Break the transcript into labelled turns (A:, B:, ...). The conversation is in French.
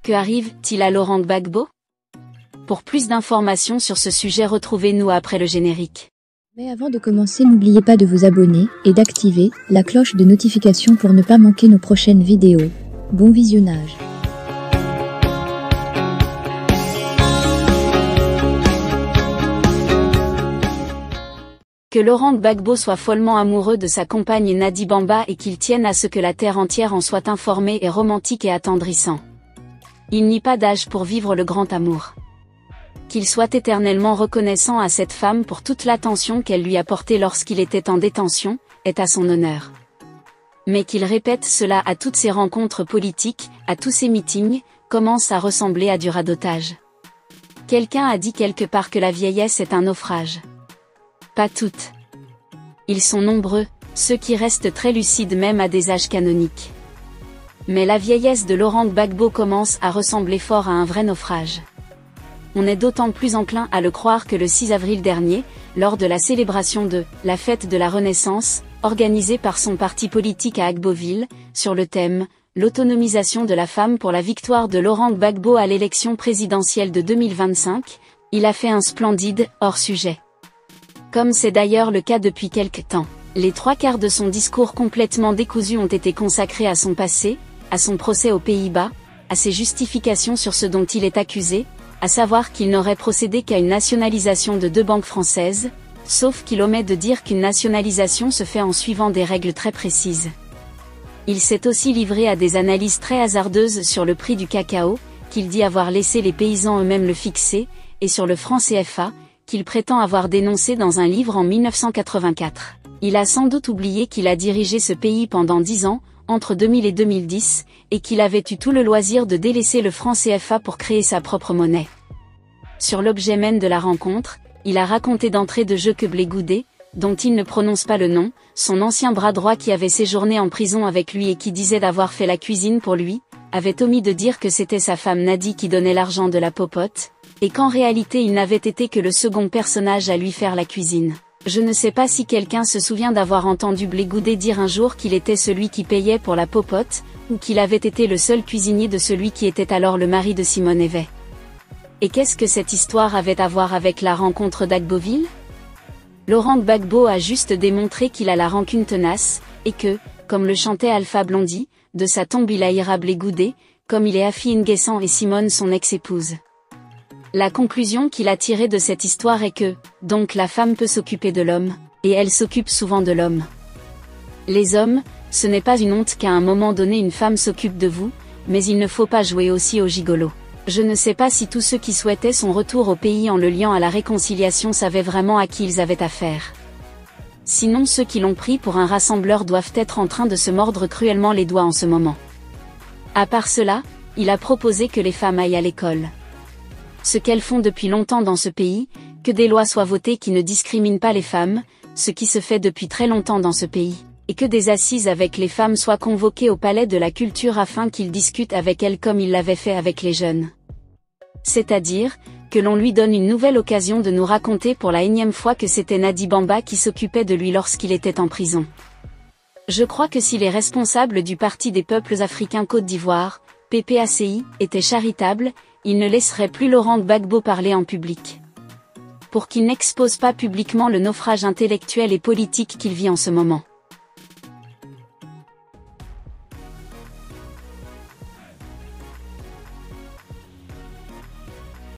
A: Que arrive-t-il à Laurent Gbagbo? Pour plus d'informations sur ce sujet, retrouvez-nous après le générique.
B: Mais avant de commencer, n'oubliez pas de vous abonner et d'activer la cloche de notification pour ne pas manquer nos prochaines vidéos. Bon visionnage.
A: Que Laurent Gbagbo soit follement amoureux de sa compagne Nadi Bamba et qu'il tienne à ce que la terre entière en soit informée est romantique et attendrissant. Il n'y a pas d'âge pour vivre le grand amour. Qu'il soit éternellement reconnaissant à cette femme pour toute l'attention qu'elle lui a portée lorsqu'il était en détention, est à son honneur. Mais qu'il répète cela à toutes ses rencontres politiques, à tous ses meetings, commence à ressembler à du radotage. Quelqu'un a dit quelque part que la vieillesse est un naufrage. Pas toutes. Ils sont nombreux, ceux qui restent très lucides même à des âges canoniques. Mais la vieillesse de Laurent Gbagbo commence à ressembler fort à un vrai naufrage. On est d'autant plus enclin à le croire que le 6 avril dernier, lors de la célébration de « la fête de la Renaissance », organisée par son parti politique à Agboville, sur le thème « l'autonomisation de la femme pour la victoire de Laurent Gbagbo à l'élection présidentielle de 2025 », il a fait un splendide « hors-sujet ». Comme c'est d'ailleurs le cas depuis quelque temps. Les 3/4 de son discours complètement décousu ont été consacrés à son passé, à son procès aux Pays-Bas, à ses justifications sur ce dont il est accusé, à savoir qu'il n'aurait procédé qu'à une nationalisation de 2 banques françaises, sauf qu'il omet de dire qu'une nationalisation se fait en suivant des règles très précises. Il s'est aussi livré à des analyses très hasardeuses sur le prix du cacao, qu'il dit avoir laissé les paysans eux-mêmes le fixer, et sur le franc CFA, qu'il prétend avoir dénoncé dans un livre en 1984. Il a sans doute oublié qu'il a dirigé ce pays pendant 10 ans, entre 2000 et 2010, et qu'il avait eu tout le loisir de délaisser le franc CFA pour créer sa propre monnaie. Sur l'objet même de la rencontre, il a raconté d'entrée de jeu que Blé Goudé, dont il ne prononce pas le nom, son ancien bras droit qui avait séjourné en prison avec lui et qui disait d'avoir fait la cuisine pour lui, avait omis de dire que c'était sa femme Nadi qui donnait l'argent de la popote, et qu'en réalité il n'avait été que le second personnage à lui faire la cuisine. Je ne sais pas si quelqu'un se souvient d'avoir entendu Blé Goudé dire un jour qu'il était celui qui payait pour la popote, ou qu'il avait été le seul cuisinier de celui qui était alors le mari de Simone Veil. Et qu'est-ce que cette histoire avait à voir avec la rencontre d'Agboville? Laurent Gbagbo a juste démontré qu'il a la rancune tenace, et que, comme le chantait Alpha Blondy, de sa tombe il haïra Blé Goudé, comme il est Afi N'Guessan et Simone son ex-épouse. La conclusion qu'il a tirée de cette histoire est que, donc la femme peut s'occuper de l'homme, et elle s'occupe souvent de l'homme. Les hommes, ce n'est pas une honte qu'à un moment donné une femme s'occupe de vous, mais il ne faut pas jouer aussi au gigolo. Je ne sais pas si tous ceux qui souhaitaient son retour au pays en le liant à la réconciliation savaient vraiment à qui ils avaient affaire. Sinon ceux qui l'ont pris pour un rassembleur doivent être en train de se mordre cruellement les doigts en ce moment. À part cela, il a proposé que les femmes aillent à l'école. Ce qu'elles font depuis longtemps dans ce pays, que des lois soient votées qui ne discriminent pas les femmes, ce qui se fait depuis très longtemps dans ce pays, et que des assises avec les femmes soient convoquées au palais de la culture afin qu'ils discutent avec elles comme il l'avait fait avec les jeunes. C'est-à-dire, que l'on lui donne une nouvelle occasion de nous raconter pour la énième fois que c'était Nadi Bamba qui s'occupait de lui lorsqu'il était en prison. Je crois que si les responsables du Parti des peuples africains Côte d'Ivoire, PPACI, étaient charitables, ils ne laisseraient plus Laurent Gbagbo parler en public. Pour qu'il n'expose pas publiquement le naufrage intellectuel et politique qu'il vit en ce moment.